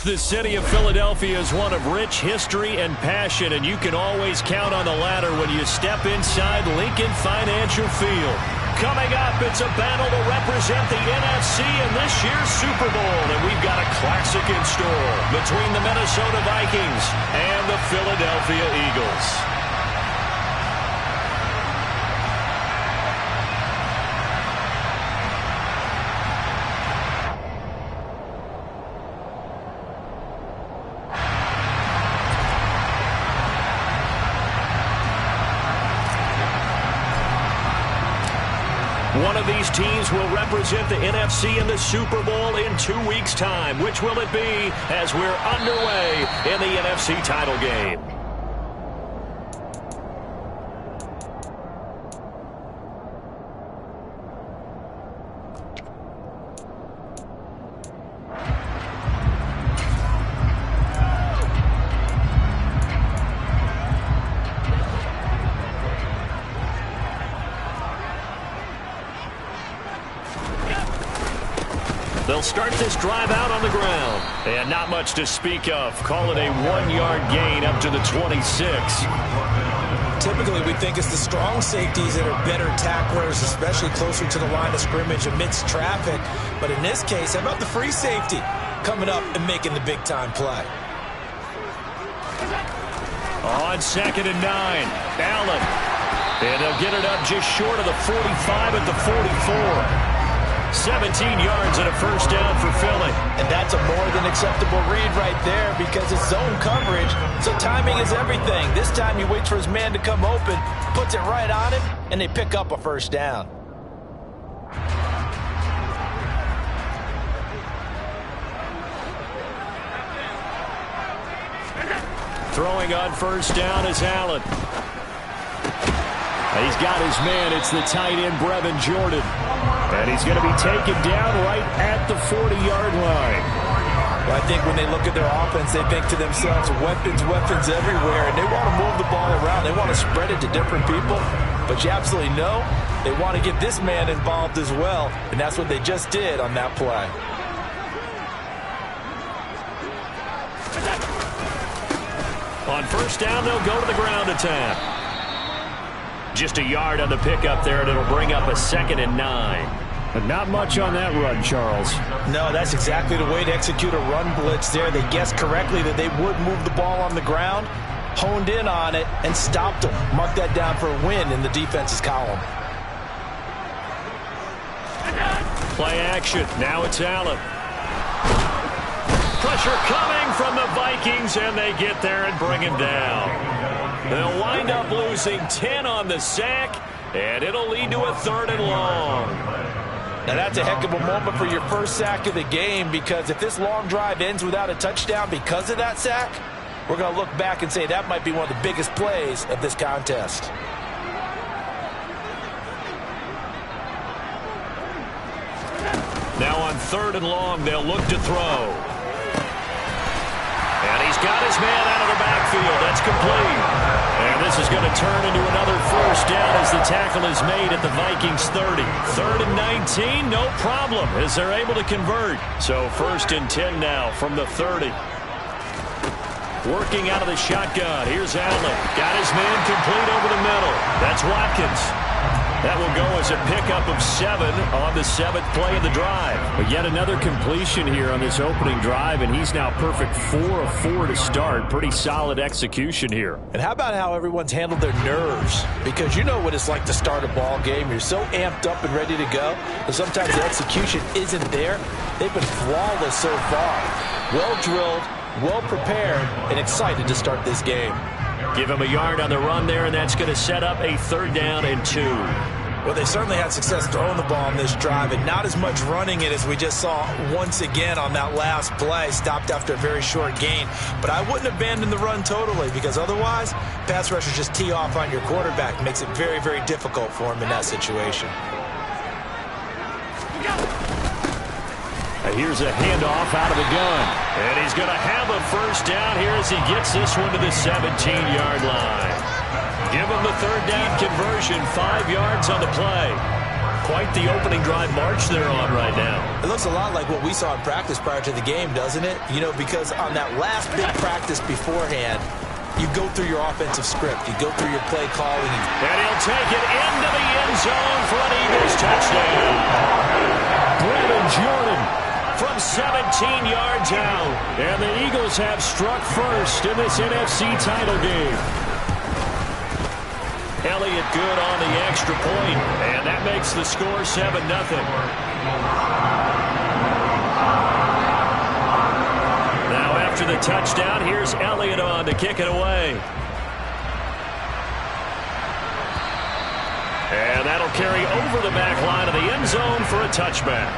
The city of Philadelphia is one of rich history and passion, and you can always count on the latter when you step inside Lincoln Financial Field. Coming up, it's a battle to represent the NFC in this year's Super Bowl, and we've got a classic in store between the Minnesota Vikings and the Philadelphia Eagles. One of these teams will represent the NFC in the Super Bowl in 2 weeks' time. Which will it be as we're underway in the NFC title game? They'll start this drive out on the ground. And not much to speak of. Call it a 1-yard gain up to the 26. Typically, we think it's the strong safeties that are better tacklers, especially closer to the line of scrimmage amidst traffic. But in this case, how about the free safety coming up and making the big-time play? On 2nd and 9, Allen. And they'll get it up just short of the 45 at the 44. 17 yards and a first down for Philly. And that's a more than acceptable read right there because it's zone coverage, so timing is everything. This time he waits for his man to come open, puts it right on him, and they pick up a first down. Throwing on first down is Allen. He's got his man. It's the tight end, Brevin Jordan. And he's going to be taken down right at the 40-yard line. Well, I think when they look at their offense, they think to themselves, weapons, weapons everywhere. And they want to move the ball around. They want to spread it to different people. But you absolutely know they want to get this man involved as well. And that's what they just did on that play. On first down, they'll go to the ground attack. Just a yard on the pickup there, and it'll bring up a 2nd and 9. But not much on that run, Charles. No, that's exactly the way to execute a run blitz there. They guessed correctly that they would move the ball on the ground, honed in on it, and stopped them. Mark that down for a win in the defense's column. Play action. Now it's Allen. Pressure coming from the Vikings, and they get there and bring him down. They'll wind up losing 10 on the sack, and it'll lead to a 3rd and long. Now that's a heck of a moment for your first sack of the game, because if this long drive ends without a touchdown because of that sack, we're going to look back and say that might be one of the biggest plays of this contest. Now on 3rd and long, they'll look to throw. And he's got his man out of the backfield. That's complete. And this is going to turn into another first down as the tackle is made at the Vikings 30. 3rd and 19, no problem, as they're able to convert. So 1st and 10 now from the 30. Working out of the shotgun. Here's Allen. Got his man complete over the middle. That's Watkins. That will go as a pickup of 7 on the 7th play of the drive. But yet another completion here on this opening drive, and he's now perfect 4 of 4 to start. Pretty solid execution here. And how about how everyone's handled their nerves? Because you know what it's like to start a ball game. You're so amped up and ready to go, but sometimes the execution isn't there. They've been flawless so far. Well drilled, well prepared, and excited to start this game. Give him a yard on the run there, and that's going to set up a 3rd down and 2. Well, they certainly had success throwing the ball on this drive, and not as much running it as we just saw once again on that last play. Stopped after a very short gain. But I wouldn't abandon the run totally, because otherwise, pass rushers just tee off on your quarterback. Makes it very, very difficult for him in that situation. Here's a handoff out of the gun. And he's going to have a first down here as he gets this one to the 17-yard line. Give him the 3rd down conversion, 5 yards on the play. Quite the opening drive march they're on right now. It looks a lot like what we saw in practice prior to the game, doesn't it? You know, because on that last big practice beforehand, you go through your offensive script. You go through your play calling. And he'll take it into the end zone for an Eagles touchdown. Brandon Jordan from 17 yards out. And the Eagles have struck first in this NFC title game. Elliott good on the extra point, and that makes the score 7-0. Now after the touchdown, here's Elliott on to kick it away. And that'll carry over the back line of the end zone for a touchback.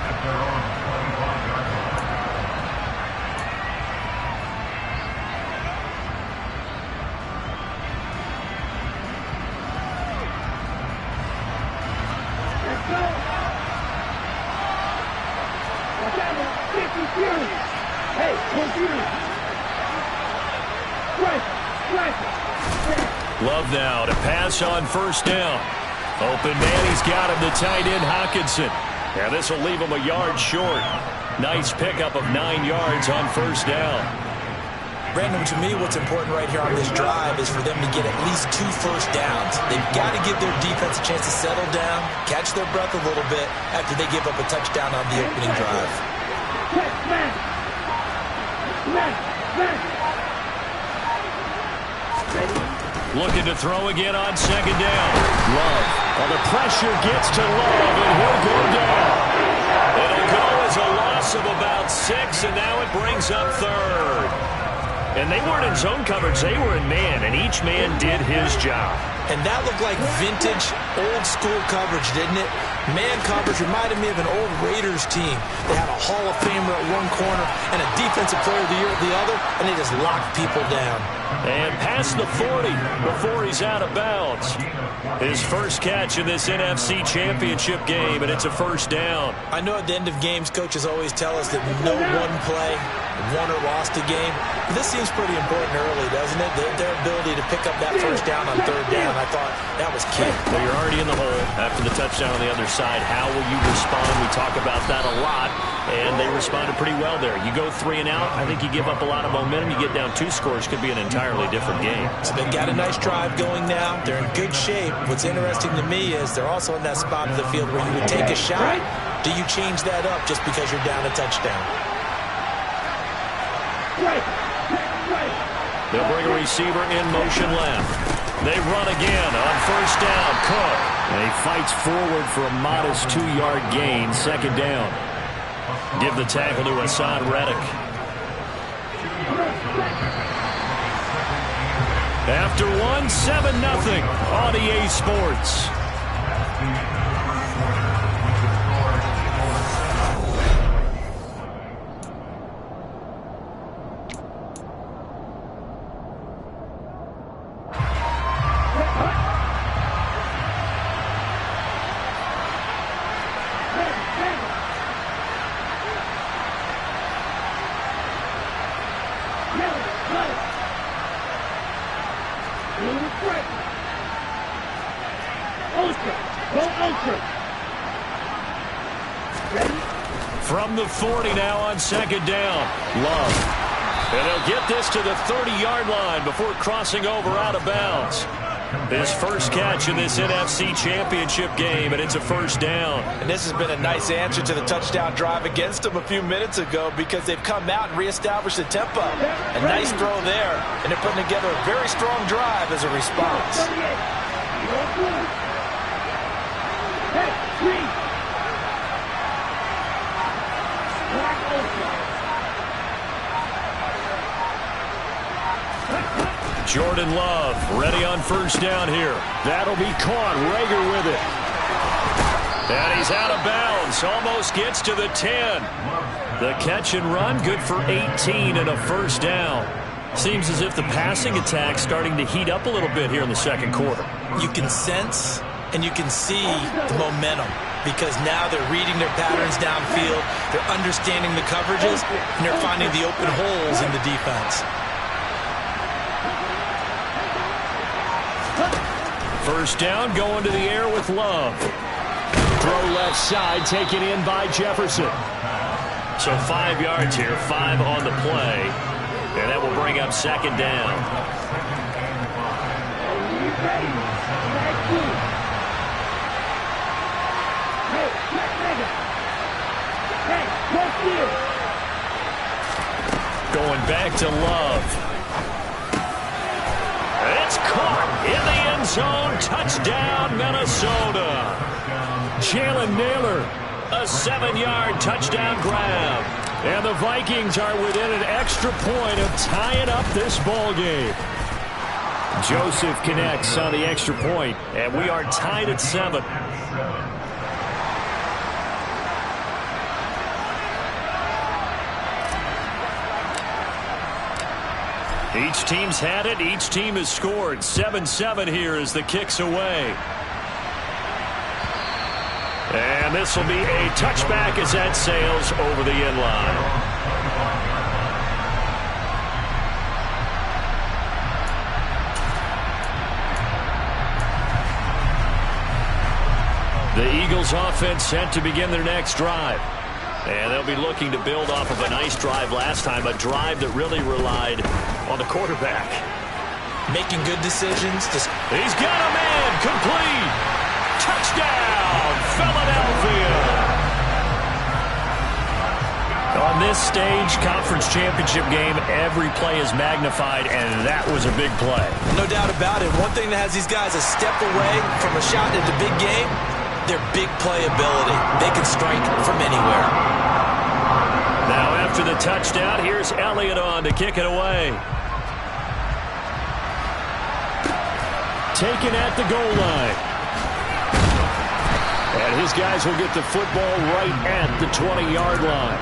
Love now to pass on first down. Open man, he's got him, the tight end Hockenson. And this will leave him a yard short. Nice pickup of 9 yards on first down. Brandon, to me, what's important right here on this drive is for them to get at least 2 first downs. They've got to give their defense a chance to settle down, catch their breath a little bit after they give up a touchdown on the opening drive. Looking to throw again on second down. Love. Well, the pressure gets to Love, and he'll go down. It'll go as a loss of about 6, and now it brings up third. And they weren't in zone coverage. They were in man, and each man did his job. And that looked like vintage, old-school coverage, didn't it? Man coverage reminded me of an old Raiders team. They had a Hall of Famer at one corner and a Defensive Player of the Year at the other, and they just locked people down. And past the 40 before he's out of bounds. His first catch in this NFC Championship game, and it's a first down. I know at the end of games, coaches always tell us that no one play won or lost a game. This seems pretty important early, doesn't it? Their ability to pick up that first down on third down, I thought that was key. Well, you're already in the hole after the touchdown on the other side. How will you respond? We talk about that a lot, and they responded pretty well there. You go 3 and out, I think you give up a lot of momentum. You get down 2 scores, could be an entirely different game. So they've got a nice drive going now. They're in good shape. What's interesting to me is they're also in that spot of the field where you would take a shot. Do you change that up just because you're down a touchdown? They'll bring a receiver in motion left. They run again on first down. Cook. And he fights forward for a modest 2-yard gain. Second down. Give the tackle to Hassan Reddick. After 1, 7-0 on EA Sports. From the 40 now on second down. Love. And he'll get this to the 30-yard line before crossing over out of bounds. His first catch in this NFC Championship game, and it's a first down. And this has been a nice answer to the touchdown drive against them a few minutes ago because they've come out and reestablished the tempo. A nice throw there, and they're putting together a very strong drive as a response. Jordan Love ready on first down here. That'll be caught. Rager with it. And he's out of bounds. Almost gets to the 10. The catch and run good for 18 and a first down. Seems as if the passing attack's starting to heat up a little bit here in the second quarter. You can sense and you can see the momentum because now they're reading their patterns downfield. They're understanding the coverages, and they're finding the open holes in the defense. First down, going to the air with Love. throw left side, taken in by Jefferson. So 5 yards here, 5 on the play. And that will bring up second down. Going back to Love. It's caught in the end zone. Touchdown, Minnesota. Jalen Naylor, a 7-yard touchdown grab. And the Vikings are within an extra point of tying up this ball game. Joseph connects on the extra point, and we are tied at 7. Each team's had it. Each team has scored. 7-7 here as the kick's away. And this will be a touchback as that sails over the end line. The Eagles offense set to begin their next drive. And they'll be looking to build off of a nice drive last time, a drive that really relied on the quarterback. Making good decisions. He's got a man, complete. Touchdown, Philadelphia. On this stage, conference championship game, every play is magnified, and that was a big play. No doubt about it. One thing that has these guys a step away from a shot at the big game, their big play ability. They can strike from anywhere. Now after the touchdown, here's Elliott on to kick it away. Taken at the goal line. And his guys will get the football right at the 20-yard line.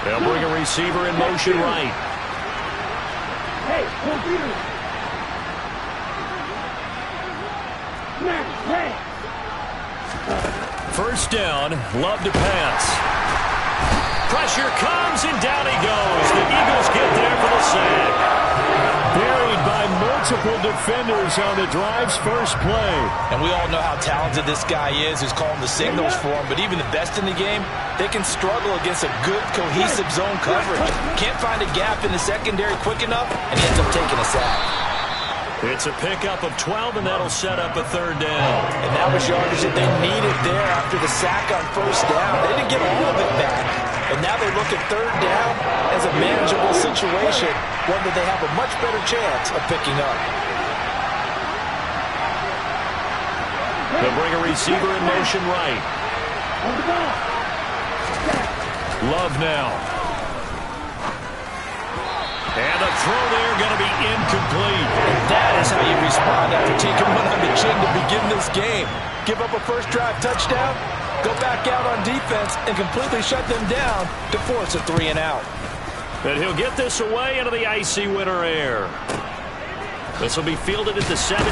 They'll bring a receiver in motion right. First down, Love to pass. Pressure comes, and down he goes. The Eagles get there for the sack. Buried by multiple defenders on the drive's first play. And we all know how talented this guy is who's calling the signals for him, but even the best in the game, they can struggle against a good, cohesive zone coverage. Can't find a gap in the secondary quick enough, and he ends up taking a sack. It's a pickup of 12, and that'll set up a third down. And that was yardage that they needed there after the sack on first down. They didn't get all of it back. And now they look at third down as a manageable situation, one that they have a much better chance of picking up. They'll bring a receiver in motion right. Love now. And the throw there going to be incomplete. And that is how you respond after taking one on the chin to begin this game. Give up a first drive touchdown, go back out on defense, and completely shut them down to force a 3-and-out. And he'll get this away into the icy winter air. This will be fielded at the 17.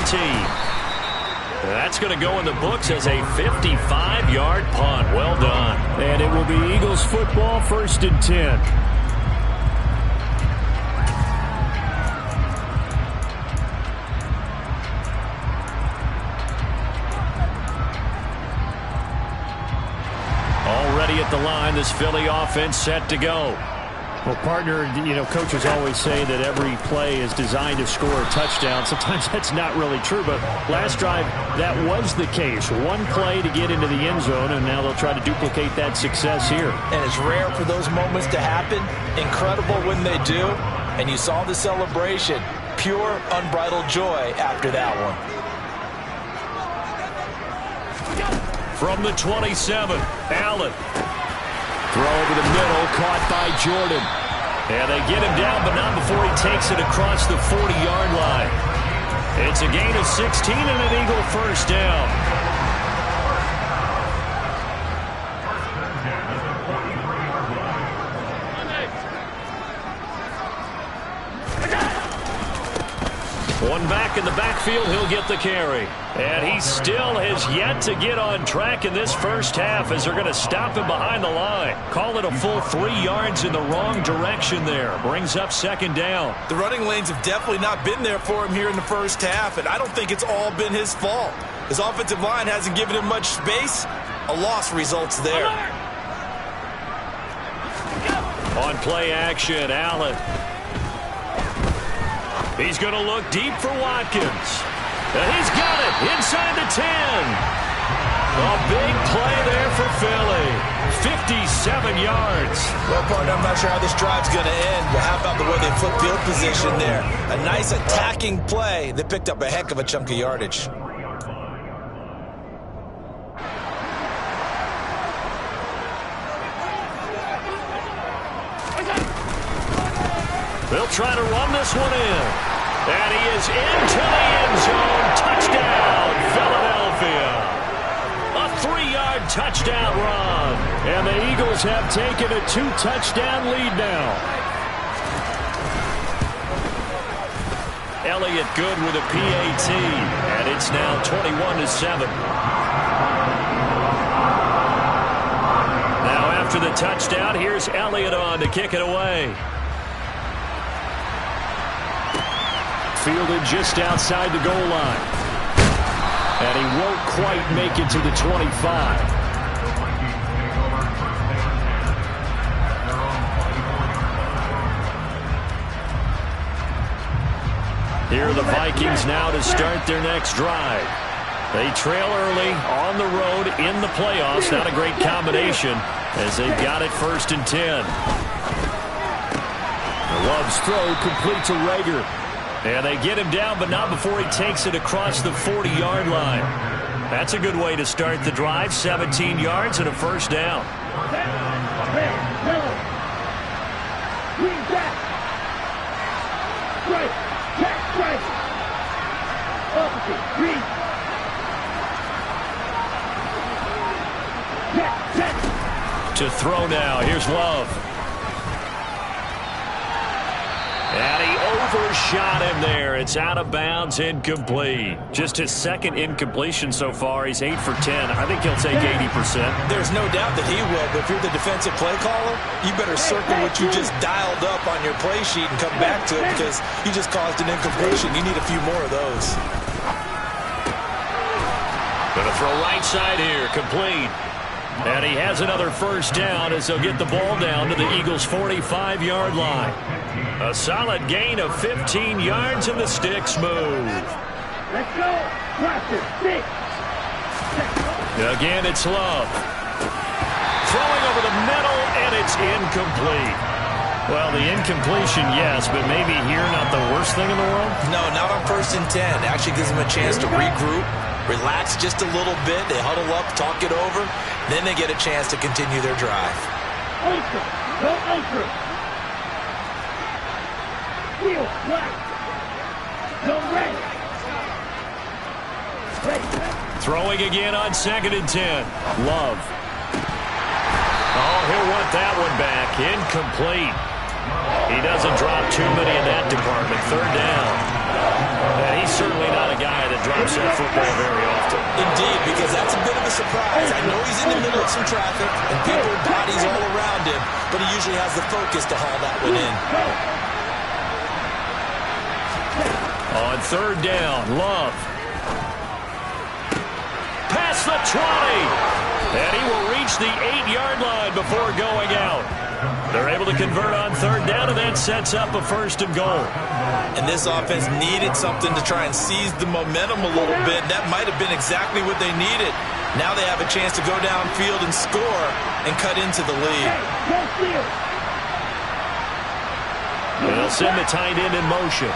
That's going to go in the books as a 55-yard punt. Well done. And it will be Eagles football, 1st and 10. Already at the line, this Philly offense set to go. Well, partner, coaches always say that every play is designed to score a touchdown. Sometimes that's not really true, but last drive, that was the case. One play to get into the end zone, and now they'll try to duplicate that success here. And it's rare for those moments to happen. Incredible when they do. And you saw the celebration. Pure, unbridled joy after that one. From the 27, Allen. Throw over the middle, caught by Jordan. And they get him down, but not before he takes it across the 40-yard line. It's a gain of 16 and an Eagle first down. One back in the backfield, he'll get the carry. And he still has yet to get on track in this first half as they're going to stop him behind the line. Call it a full 3 yards in the wrong direction there. Brings up second down. The running lanes have definitely not been there for him here in the first half, and I don't think it's all been his fault. His offensive line hasn't given him much space. A loss results there. On play action, Allen. He's going to look deep for Watkins. And he's got it inside the 10. A big play there for Philly. 57 yards. Well, partner, I'm not sure how this drive's going to end, but how about the way they flip field position there? A nice attacking play that picked up a heck of a chunk of yardage. They'll try to run this one in. And he is into the end zone. Touchdown, Philadelphia. A 3-yard touchdown run. And the Eagles have taken a 2-touchdown lead now. Elliott good with a PAT. And it's now 21-7. Now after the touchdown, here's Elliott on to kick it away. Fielded just outside the goal line. And he won't quite make it to the 25. Here are the Vikings now to start their next drive. They trail early on the road in the playoffs. Not a great combination as they've got it 1st and 10. Love's throw complete to Rager. And they get him down, but not before he takes it across the 40-yard line. That's a good way to start the drive. 17 yards and a first down. To throw now. Here's Love. And he overshot him there. It's out of bounds, incomplete. Just his second incompletion so far. He's 8 for 10. I think he'll take 80%. There's no doubt that he will, but if you're the defensive play caller, you better circle what you just dialed up on your play sheet and come back to it because you just caused an incompletion. You need a few more of those. Gonna throw right side here, complete. And he has another first down as they'll get the ball down to the Eagles' 45-yard line. A solid gain of 15 yards and the sticks move. Let's go. Pressure. 6. Again, it's Love. Throwing over the middle, and it's incomplete. Well, the incompletion, yes, but maybe here not the worst thing in the world? No, not on 1st and 10. It actually gives them a chance to regroup, relax just a little bit. They huddle up, talk it over. Then they get a chance to continue their drive. Ultra. Go ultra. Wheel right. Go right. Throwing again on 2nd and 10. Love. Oh, he'll want that one back. Incomplete. He doesn't drop too many in that department. 3rd down. And he's certainly not a guy that drops that football very often. Indeed, because that's a bit of a surprise. I know he's in the middle of some traffic and people, bodies all around him, but he usually has the focus to haul that one in. On 3rd down, Love. Past the 20. And he will reach the 8-yard line before going out. They're able to convert on 3rd down, and that sets up a 1st and goal. And this offense needed something to try and seize the momentum a little bit. That might have been exactly what they needed. Now they have a chance to go downfield and score and cut into the lead. They'll send the tight end in motion.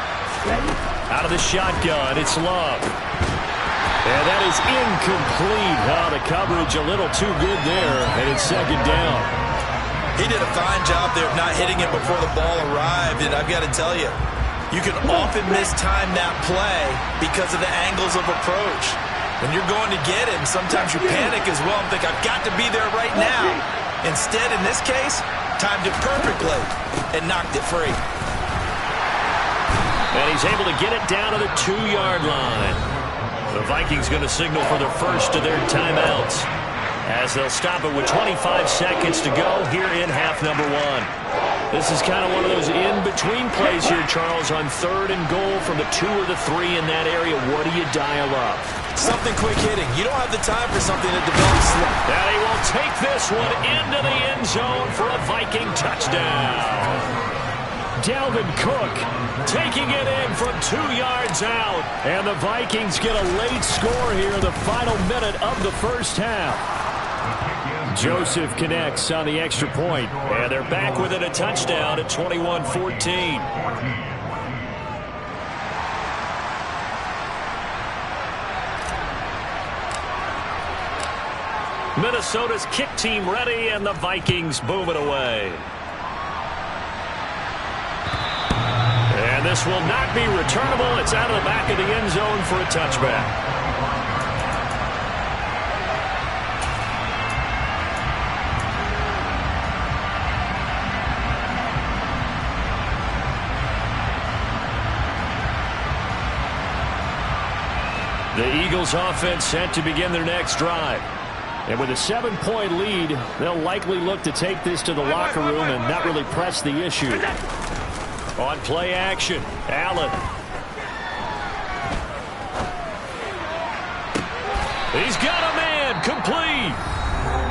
Out of the shotgun, it's Love. And that is incomplete. Oh, the coverage a little too good there, and it's 2nd down. He did a fine job there of not hitting it before the ball arrived, and I've got to tell you, you can often mistime that play because of the angles of approach. When you're going to get him, sometimes you panic as well and think, I've got to be there right now. Instead, in this case, timed it perfectly and knocked it free. And he's able to get it down to the 2-yard line. The Vikings going to signal for the first of their timeouts, as they'll stop it with 25 seconds to go here in half number 1. This is kind of one of those in-between plays here, Charles, on 3rd and goal from the 2 or the 3 in that area. What do you dial up? Something quick hitting. You don't have the time for something that develops slow. And he will take this one into the end zone for a Viking touchdown. Dalvin Cook taking it in from 2 yards out. And the Vikings get a late score here in the final minute of the first half. Joseph connects on the extra point, and they're back within a touchdown at 21-14. Minnesota's kick team ready, and the Vikings boom it away. And this will not be returnable. It's out of the back of the end zone for a touchback. The Eagles offense set to begin their next drive. And with a 7-point lead, they'll likely look to take this to the locker room and not really press the issue. On play action, Allen. He's got a man, complete.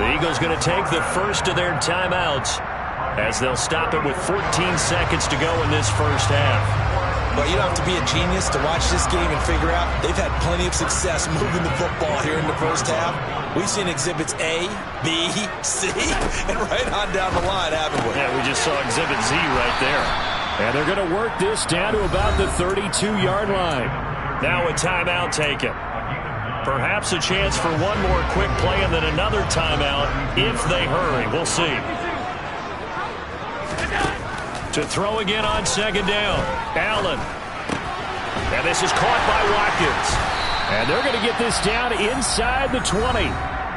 The Eagles going to take the first of their timeouts as they'll stop it with 14 seconds to go in this first half. But you don't have to be a genius to watch this game and figure out they've had plenty of success moving the football here in the first half. We've seen exhibits A, B, C, and right on down the line, haven't we? Yeah, we just saw exhibit Z right there. And they're going to work this down to about the 32-yard line. Now a timeout taken. Perhaps a chance for one more quick play and then another timeout if they hurry. We'll see. To throw again on second down, Allen. And this is caught by Watkins. And they're going to get this down inside the 20.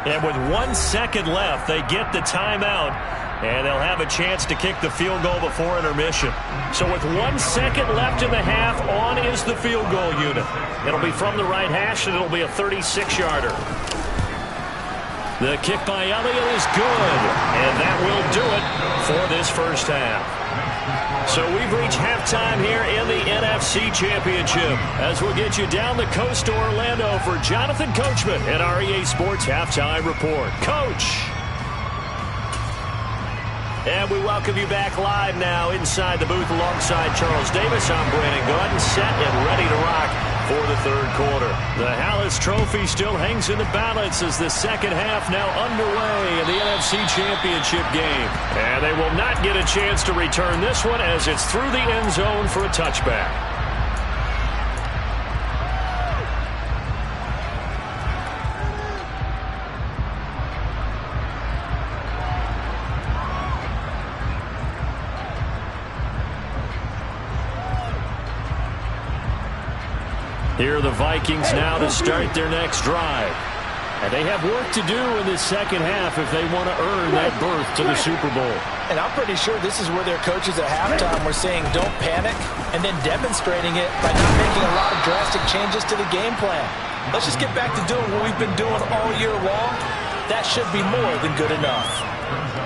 And with 1 second left, they get the timeout. And they'll have a chance to kick the field goal before intermission. So with 1 second left in the half, on is the field goal unit. It'll be from the right hash, and it'll be a 36-yarder. The kick by Elliott is good. And that will do it for this first half. So we've reached halftime here in the NFC Championship as we'll get you down the coast to Orlando for Jonathan Coachman and our EA Sports Halftime Report. Coach! And we welcome you back live now inside the booth alongside Charles Davis. I'm Brandon Gordon, set and ready to rock for the third quarter. The Hallis Trophy still hangs in the balance as the second half now underway in the NFC Championship game. And they will not get a chance to return this one as it's through the end zone for a touchback. Here are the Vikings now to start their next drive. And they have work to do in this second half if they want to earn that berth to the Super Bowl. And I'm pretty sure this is where their coaches at halftime were saying don't panic and then demonstrating it by not making a lot of drastic changes to the game plan. Let's just get back to doing what we've been doing all year long. That should be more than good enough.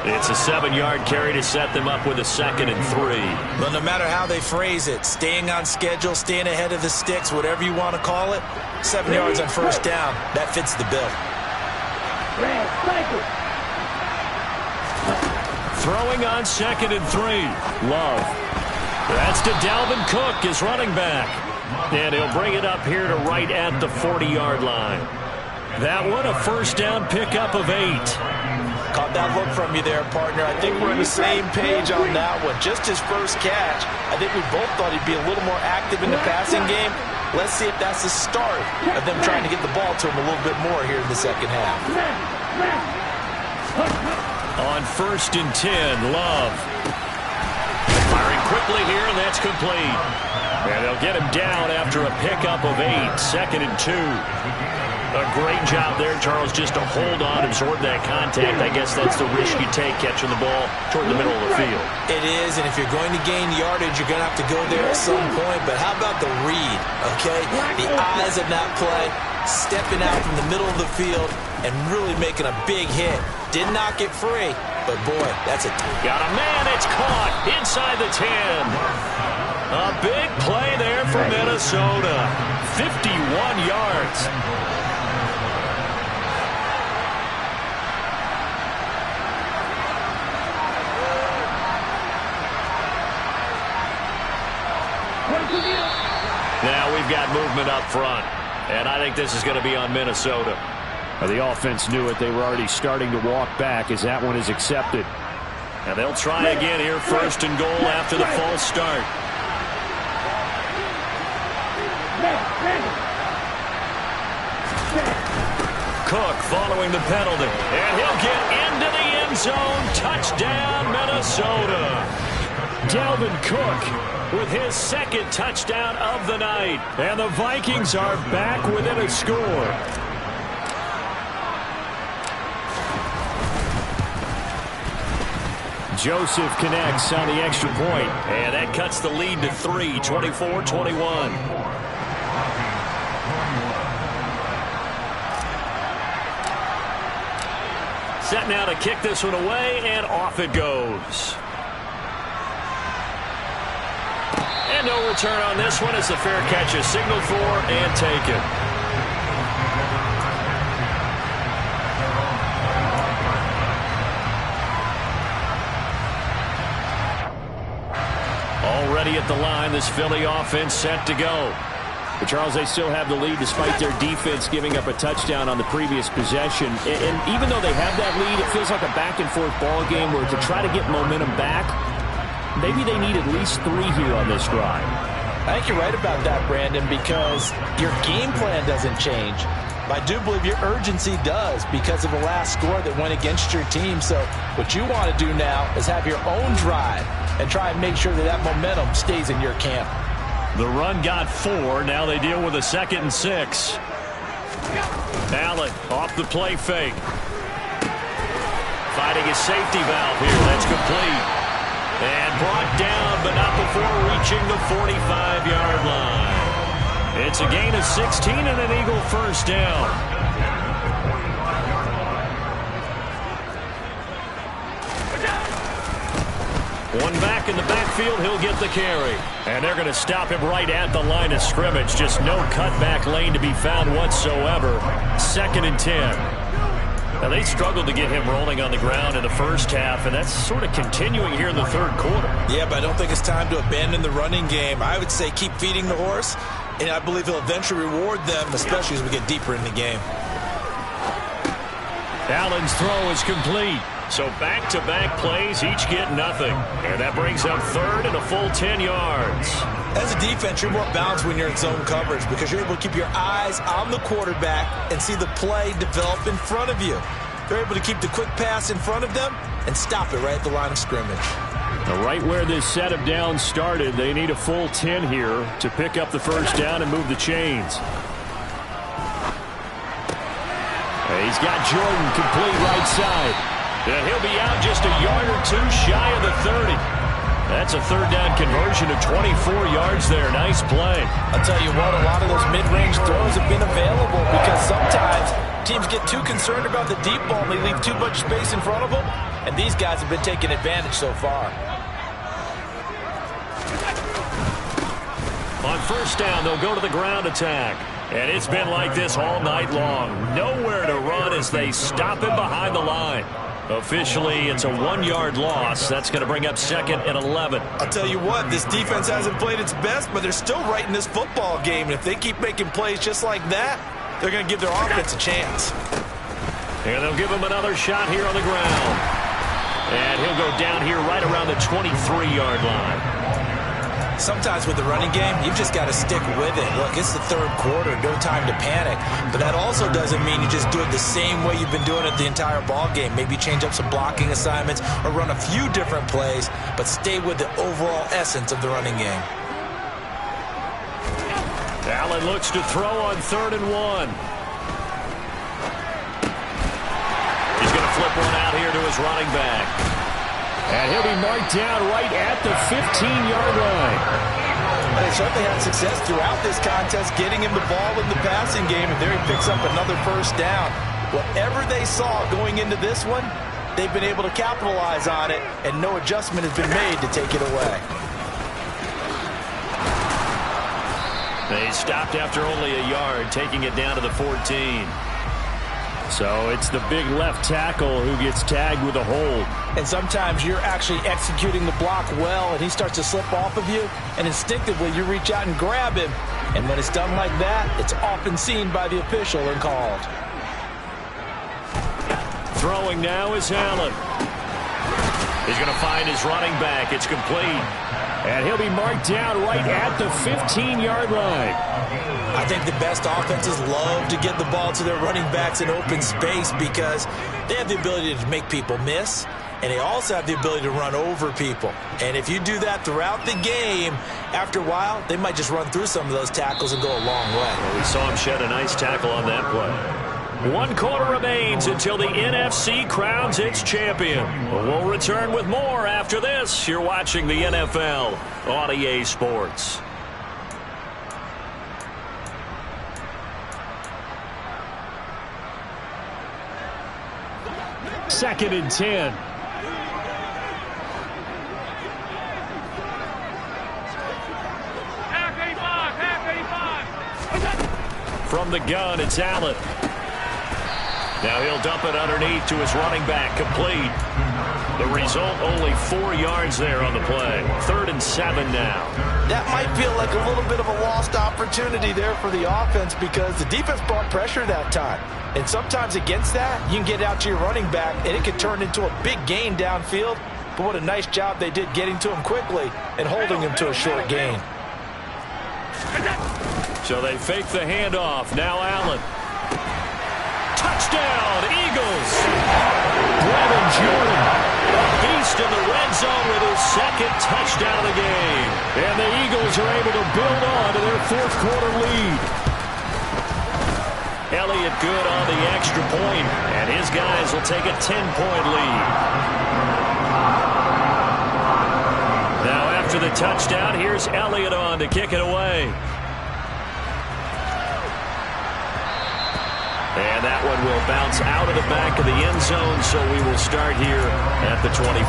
It's a 7-yard carry to set them up with a 2nd and 3. But no matter how they phrase it, staying on schedule, staying ahead of the sticks, whatever you want to call it, 7 yards on first down, that fits the bill. Throwing on 2nd and 3. Love. That's to Dalvin Cook, his running back. And he'll bring it up here to right at the 40-yard line. That one, a first down pickup of 8. Caught that look from you there, partner. I think we're on the same page on that one. Just his first catch. I think we both thought he'd be a little more active in the passing game. Let's see if that's the start of them trying to get the ball to him a little bit more here in the second half. On 1st and 10, Love. Firing quickly here, and that's complete. And they'll get him down after a pickup of 8, 2nd and 2. A great job there, Charles, just to hold on, absorb that contact. I guess that's the risk you take catching the ball toward the middle of the field. It is, and if you're going to gain yardage, you're going to have to go there at some point. But how about the read, okay? The eyes of that play, stepping out from the middle of the field and really making a big hit. Did not get free, but boy, that's a... Got a man, it's caught inside the 10. A big play there for Minnesota. 51 yards. Now we've got movement up front, and I think this is going to be on Minnesota. Well, the offense knew it. They were already starting to walk back as that one is accepted. And they'll try again here, 1st and goal after the false start. Cook following the penalty, and he'll get into the end zone. Touchdown, Minnesota. Dalvin Cook with his 2nd touchdown of the night. And the Vikings are back within a score. Joseph connects on the extra point, and that cuts the lead to 3, 24-21. Set now to kick this one away, and off it goes. And no return on this one as the fair catch is signaled for and taken. Already at the line, this Philly offense set to go. But Charles, they still have the lead despite their defense giving up a touchdown on the previous possession. And even though they have that lead, it feels like a back-and-forth ball game where to try to get momentum back, maybe they need at least 3 here on this drive. I think you're right about that, Brandon, because your game plan doesn't change. I do believe your urgency does because of the last score that went against your team. So what you want to do now is have your own drive and try and make sure that that momentum stays in your camp. The run got 4. Now they deal with a 2nd and 6. Allen off the play fake. Finding his safety valve here. That's complete. And brought down, but not before reaching the 45-yard line. It's a gain of 16 and an Eagle first down. One back in the backfield, he'll get the carry. And they're going to stop him right at the line of scrimmage. Just no cutback lane to be found whatsoever. 2nd and 10. Now, they struggled to get him rolling on the ground in the first half, and that's sort of continuing here in the 3rd quarter. Yeah, but I don't think it's time to abandon the running game. I would say keep feeding the horse, and I believe he'll eventually reward them, especially as we get deeper in the game. Allen's throw is complete. So back-to-back plays, each get nothing. And that brings up 3rd and a full 10 yards. As a defense, you're more balanced when you're in zone coverage because you're able to keep your eyes on the quarterback and see the play develop in front of you. They're able to keep the quick pass in front of them and stop it right at the line of scrimmage. Now, right where this set of downs started, they need a full 10 here to pick up the first down and move the chains. He's got Jordan complete right side. And he'll be out just a yard or 2 shy of the 30. That's a 3rd down conversion of 24 yards there. Nice play. I'll tell you what, a lot of those mid-range throws have been available because sometimes teams get too concerned about the deep ball and they leave too much space in front of them. And these guys have been taking advantage so far. On 1st down, they'll go to the ground attack. And it's been like this all night long. Nowhere to run as they stop him behind the line. Officially, it's a 1-yard loss. That's going to bring up 2nd and 11. I'll tell you what, this defense hasn't played its best, but they're still right in this football game. And if they keep making plays just like that, they're going to give their offense a chance. And they'll give him another shot here on the ground. And he'll go down here right around the 23-yard line. Sometimes with the running game, you've just got to stick with it. Look, it's the third quarter, no time to panic. But that also doesn't mean you just do it the same way you've been doing it the entire ball game. Maybe change up some blocking assignments or run a few different plays, but stay with the overall essence of the running game. Allen looks to throw on 3rd and 1. He's going to flip one out here to his running back. And he'll be marked down right at the 15-yard line. They certainly had success throughout this contest getting him the ball in the passing game, and there he picks up another first down. Whatever they saw going into this one, they've been able to capitalize on it, and no adjustment has been made to take it away. They stopped after only a yard, taking it down to the 14. So it's the big left tackle who gets tagged with a hold. And sometimes you're actually executing the block well, and he starts to slip off of you, and instinctively you reach out and grab him. And when it's done like that, it's often seen by the official and called. Throwing now is Allen. He's going to find his running back. It's complete. And he'll be marked down right at the 15-yard line. I think the best offenses love to get the ball to their running backs in open space because they have the ability to make people miss, and they also have the ability to run over people. And if you do that throughout the game, after a while, they might just run through some of those tackles and go a long way. Well, we saw him shed a nice tackle on that play. 1 quarter remains until the NFC crowns its champion. We'll return with more after this. You're watching the NFL on EA Sports. Second and 10. From the gun, it's Allen. Now he'll dump it underneath to his running back, complete. The result, only 4 yards there on the play. 3rd and 7 now. That might feel like a little bit of a lost opportunity there for the offense because the defense brought pressure that time. And sometimes against that, you can get out to your running back, and it can turn into a big gain downfield. But what a nice job they did getting to him quickly and holding him to a short gain. So they fake the handoff. Now Allen. Touchdown, Eagles. Brevin Jordan, a beast in the red zone with his 2nd touchdown of the game. And the Eagles are able to build on to their 4th quarter lead. Elliott good on the extra point, and his guys will take a 10-point lead. Now after the touchdown, here's Elliott on to kick it away. And that one will bounce out of the back of the end zone, so we will start here at the 25.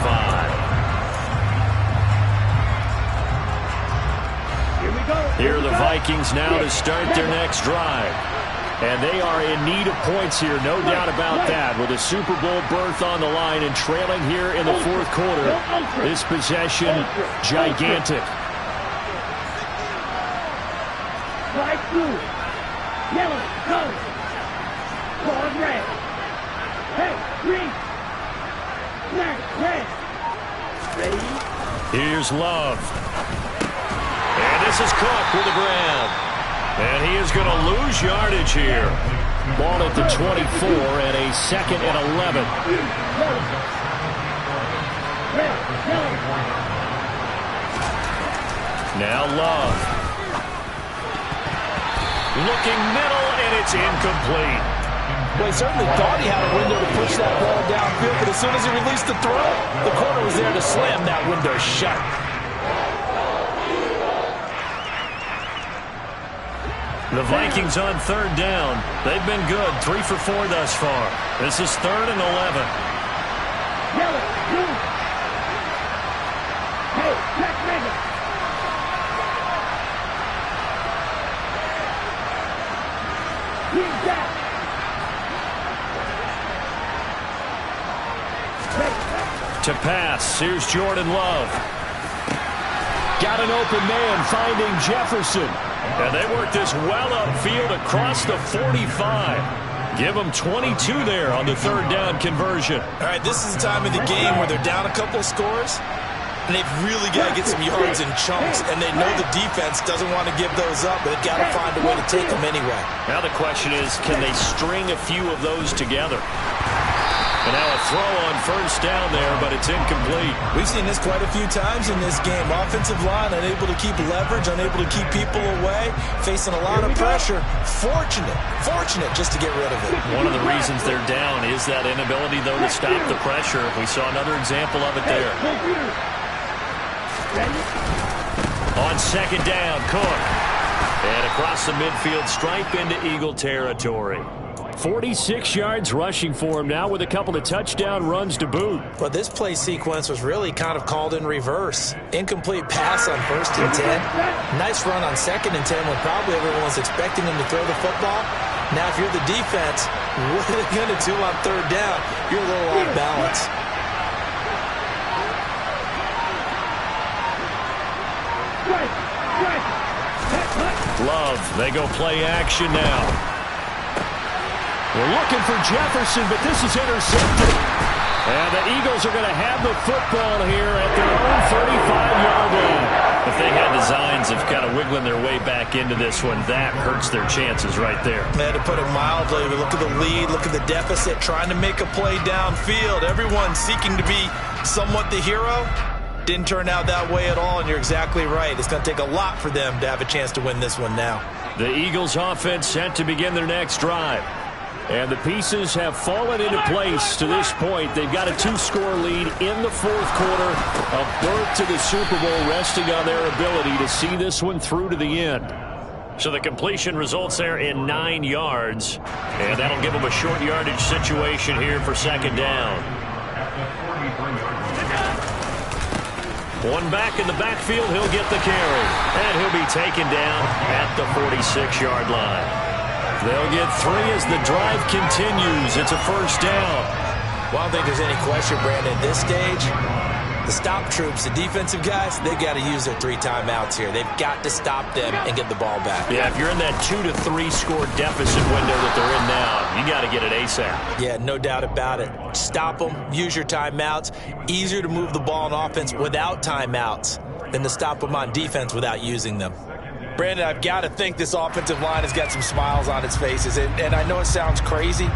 Here we go. Here are the Vikings now to start their next drive. And they are in need of points here, no doubt about that, with a Super Bowl berth on the line and trailing here in the 4th quarter. This possession, gigantic. Right through. Yellow, go. Card red. Hey, green. Black, red. Ready? Here's Love. And this is Cook with the grab. And he is going to lose yardage here. Ball at the 24 and a 2nd and 11. Now Love. Looking middle, and it's incomplete. Well, he certainly thought he had a window to push that ball downfield, but as soon as he released the throw, the corner was there to slam that window shut. The Vikings on 3rd down. They've been good, 3 for 4 thus far. This is 3rd and 11. Yellow, blue. Hey, black, red. Green, black. To pass, here's Jordan Love. Got an open man finding Jefferson. And they work this well upfield across the 45. Give them 22 there on the 3rd down conversion. All right, this is the time of the game where they're down a couple of scores. And they've really got to get some yards in chunks, and they know the defense doesn't want to give those up, but they've got to find a way to take them anyway. Now the question is, can they string a few of those together? And now a throw on first down there, but it's incomplete. We've seen this quite a few times in this game. Offensive line unable to keep leverage, unable to keep people away, facing a lot of pressure. Fortunate just to get rid of it. One of the reasons they're down is that inability, though, to stop the pressure. We saw another example of it there. On second down, Cook. And across the midfield stripe into Eagle territory. 46 yards rushing for him now with a couple of touchdown runs to boot. But this play sequence was really kind of called in reverse. Incomplete pass on 1st and 10. Nice run on 2nd and 10 when probably everyone was expecting him to throw the football. Now if you're the defense, what are they going to do on 3rd down? You're a little off balance. Love, they go play action now. We're looking for Jefferson, but this is intercepted. And the Eagles are going to have the football here at their own 35-yard line. If they had designs of kind of wiggling their way back into this one, that hurts their chances right there. Man, to put it mildly, we look at the lead, look at the deficit, trying to make a play downfield. Everyone seeking to be somewhat the hero. Didn't turn out that way at all, and you're exactly right. It's going to take a lot for them to have a chance to win this one now. The Eagles offense set to begin their next drive. And the pieces have fallen into place to this point. They've got a 2-score lead in the 4th quarter. A berth to the Super Bowl resting on their ability to see this one through to the end. So the completion results there in 9 yards. And that'll give them a short yardage situation here for 2nd down. One back in the backfield, he'll get the carry. And he'll be taken down at the 46-yard line. They'll get 3 as the drive continues. It's a 1st down. Well, I don't think there's any question, Brandon. At this stage, the stop troops, the defensive guys, they've got to use their 3 timeouts here. They've got to stop them and get the ball back. Yeah, if you're in that 2 to 3 score deficit window that they're in now, you got to get it ASAP. Yeah, no doubt about it. Stop them, use your timeouts. Easier to move the ball on offense without timeouts than to stop them on defense without using them. Brandon, I've got to think this offensive line has got some smiles on its faces. And I know it sounds crazy,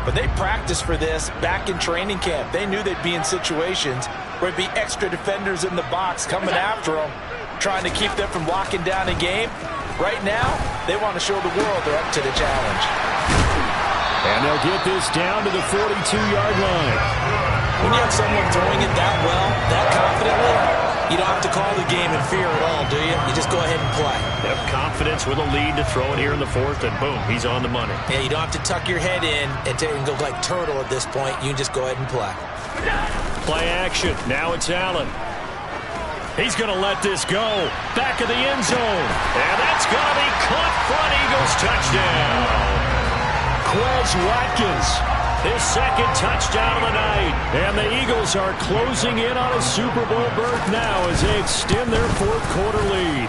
but they practiced for this back in training camp. They knew they'd be in situations where it'd be extra defenders in the box coming after them, trying to keep them from locking down a game. Right now, they want to show the world they're up to the challenge. And they'll get this down to the 42-yard line. When you have someone throwing it that well, that confidently, you don't have to call the game in fear at all, do you? You just go ahead and play. They have confidence with a lead to throw it here in the 4th, and boom, he's on the money. Yeah, you don't have to tuck your head in and go like turtle at this point. You can just go ahead and play. Play action. Now it's Allen. He's going to let this go. Back of the end zone. And that's going to be caught front. Eagles touchdown. Quez Watkins, his 2nd touchdown of the night. And the Eagles are closing in on a Super Bowl berth now as they extend their 4th quarter lead.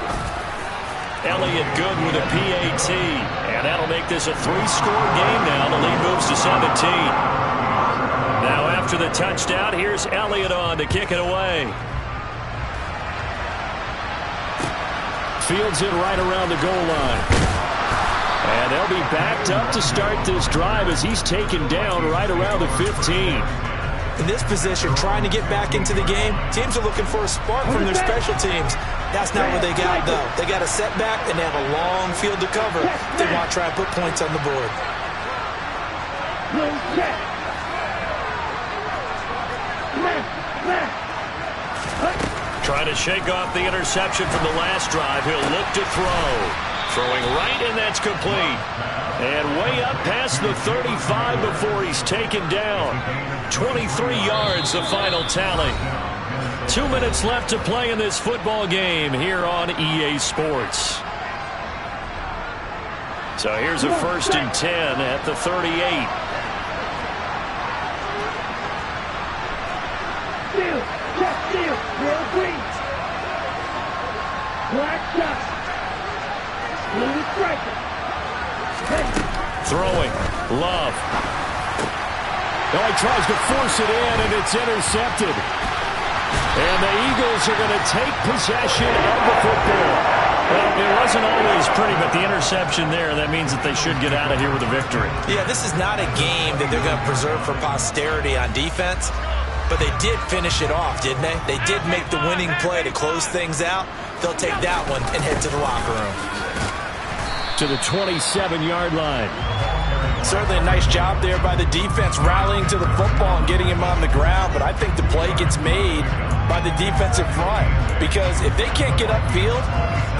Elliott good with a PAT. And that'll make this a 3-score game now. The lead moves to 17. Now after the touchdown, here's Elliott on to kick it away. Fields it right around the goal line. And they'll be backed up to start this drive as he's taken down right around the 15. In this position, trying to get back into the game, teams are looking for a spark from their special teams. That's not what they got, though. They got a setback, and they have a long field to cover if they want to try and put points on the board. Trying to shake off the interception from the last drive. He'll look to throw. Throwing right, and that's complete. And way up past the 35 before he's taken down. 23 yards, the final tally. 2 minutes left to play in this football game here on EA Sports. So here's a 1st and 10 at the 38. Steal, check steal, real green. Black shot. Blue striker. Throwing. Love. Now he tries to force it in, and it's intercepted. And And the Eagles are going to take possession of the football. Well, it wasn't always pretty, but the interception there, that means that they should get out of here with a victory. Yeah, this is not a game that they're going to preserve for posterity on defense, but they did finish it off, didn't they? They did make the winning play to close things out. They'll take that one and head to the locker room. To the 27-yard line. Certainly a nice job there by the defense rallying to the football and getting him on the ground, but I think the play gets made by the defensive front because if they can't get upfield,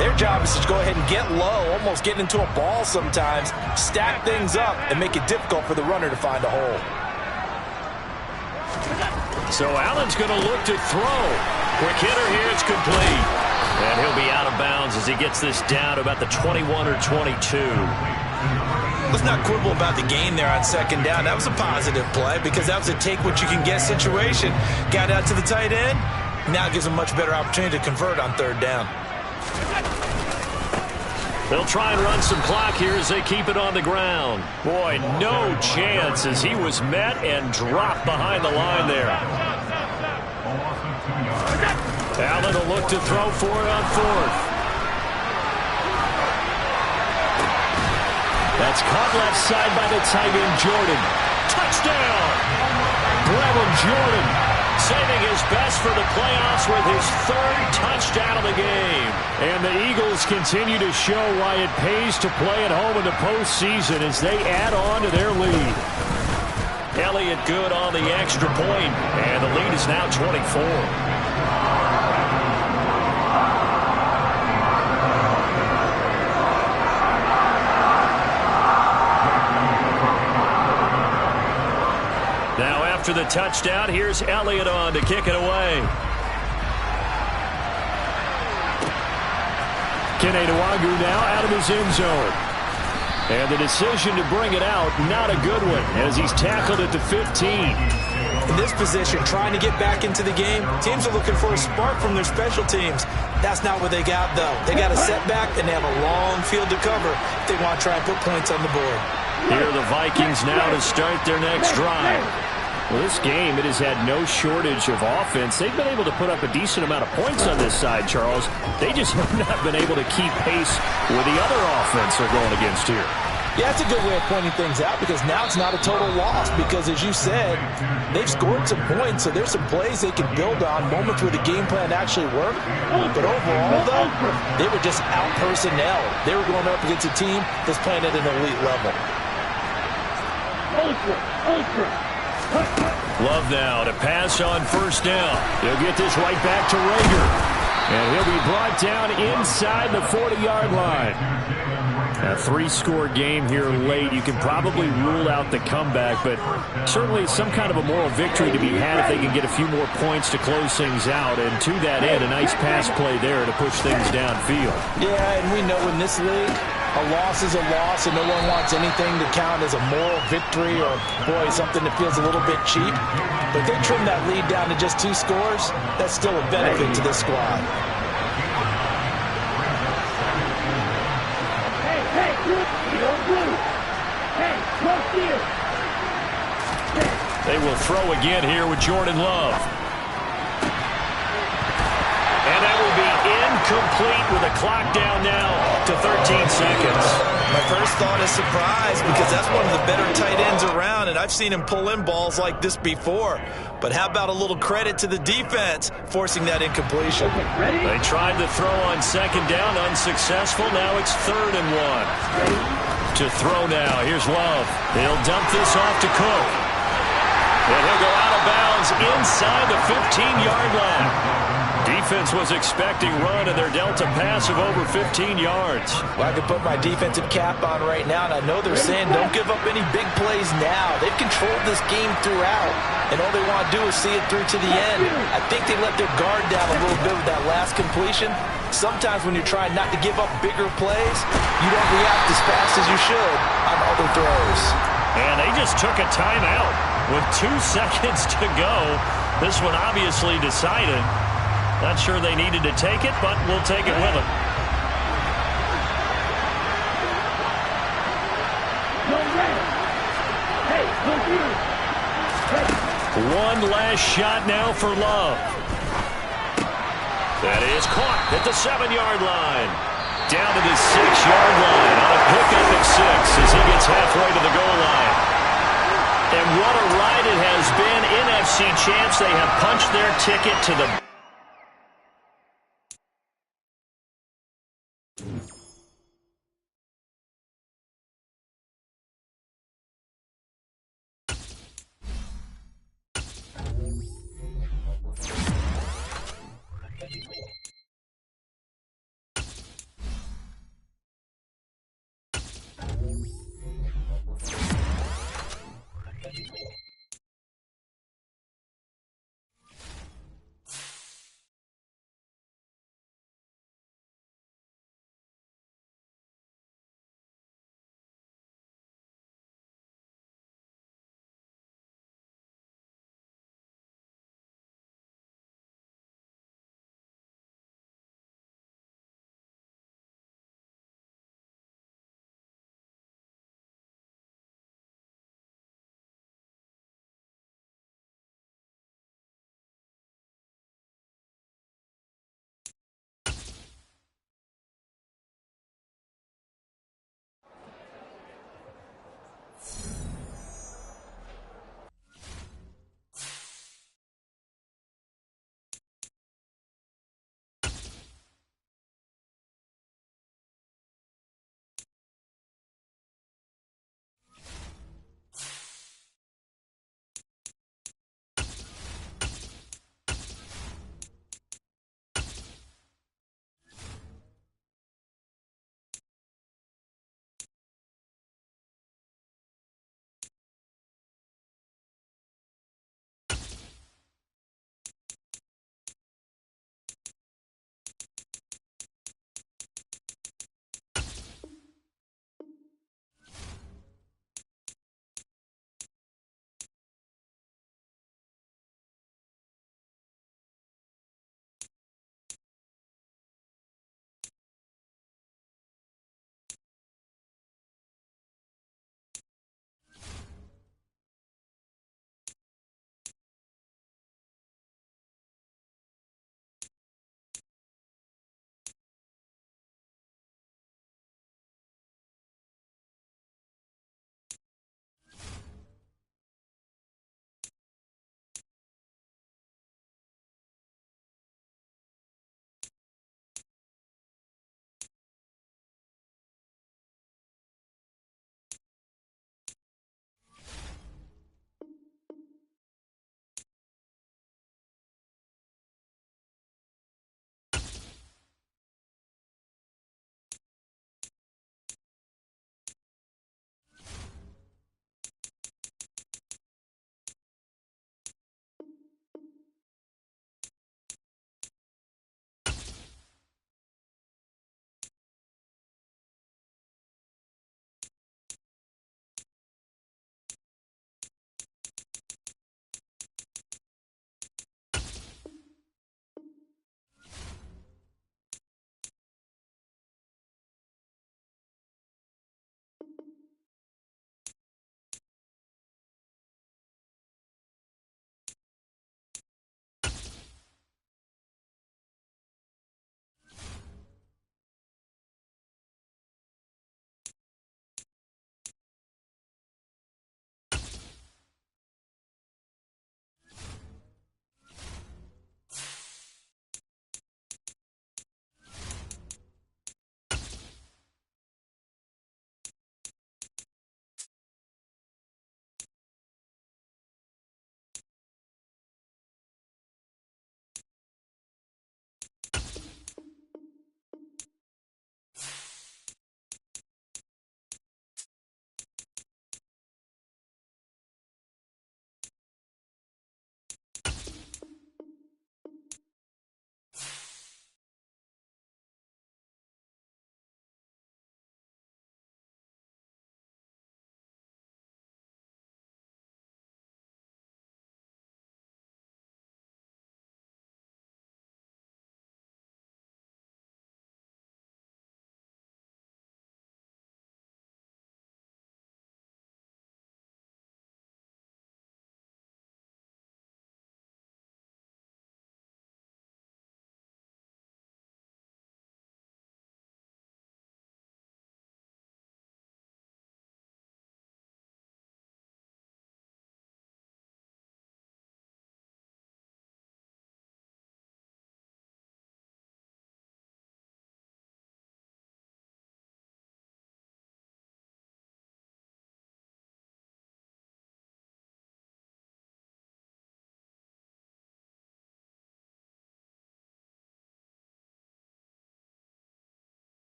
their job is to go ahead and get low, almost get into a ball sometimes, stack things up, and make it difficult for the runner to find a hole. So Allen's going to look to throw. Quick hitter here, it's complete. And he'll be out of bounds as he gets this down to about the 21 or 22. Let's not quibble about the gain there on second down. That was a positive play because that was a take-what-you-can-get situation. Got out to the tight end. Now it gives them a much better opportunity to convert on third down. They'll try and run some clock here as they keep it on the ground. Boy, no chance as he was met and dropped behind the line there. Allen will look to throw for it on fourth. That's caught left side by the tight end, Jordan. Touchdown! Brevin Jordan saving his best for the playoffs with his third touchdown of the game. And the Eagles continue to show why it pays to play at home in the postseason as they add on to their lead. Elliott good on the extra point, and the lead is now 24. After the touchdown, here's Elliott on to kick it away. Kene Nwangwu now out of his end zone. And the decision to bring it out, not a good one, as he's tackled at the 15. In this position, trying to get back into the game, teams are looking for a spark from their special teams. That's not what they got, though. They got a setback, and they have a long field to cover if they want to try and put points on the board. Here are the Vikings now to start their next drive. Well, this game, it has had no shortage of offense. They've been able to put up a decent amount of points on this side, Charles. They just have not been able to keep pace with the other offense they're going against here. Yeah, that's a good way of pointing things out because now it's not a total loss because, as you said, they've scored some points, so there's some plays they can build on, moments where the game plan actually worked. But overall, though, they were just out-personnel. They were going up against a team that's playing at an elite level. Love now to pass on first down. He'll get this right back to Rager. And he'll be brought down inside the 40-yard line. A three-score game here late. You can probably rule out the comeback, but certainly some kind of a moral victory to be had if they can get a few more points to close things out. And to that end, a nice pass play there to push things downfield. Yeah, and we know in this league, a loss is a loss, and no one wants anything to count as a moral victory or, boy, something that feels a little bit cheap. But if they trim that lead down to just 2 scores, that's still a benefit to this squad. They will throw again here with Jordan Love. And that will be incomplete with a clock down now to 13 seconds. My first thought is surprise because that's one of the better tight ends around, and I've seen him pull in balls like this before. But how about a little credit to the defense forcing that incompletion? They tried to throw on second down, unsuccessful. Now it's 3rd and 1. To throw now, here's Love. They'll dump this off to Cook. And he'll go out of bounds inside the 15-yard line. Defense was expecting run, and they're dealt a pass of over 15 yards. Well, I can put my defensive cap on right now, and I know they're saying don't give up any big plays now. They've controlled this game throughout, and all they want to do is see it through to the end. I think they let their guard down a little bit with that last completion. Sometimes when you're trying not to give up bigger plays, you don't react as fast as you should on other throws. And they just took a timeout with 2 seconds to go. This one obviously decided. Not sure they needed to take it, but we'll take it with them. One last shot now for Love. That is caught at the 7-yard line. Down to the 6-yard line on a pickup at 6 as he gets halfway to the goal line. And what a ride it has been. NFC champs, they have punched their ticket to the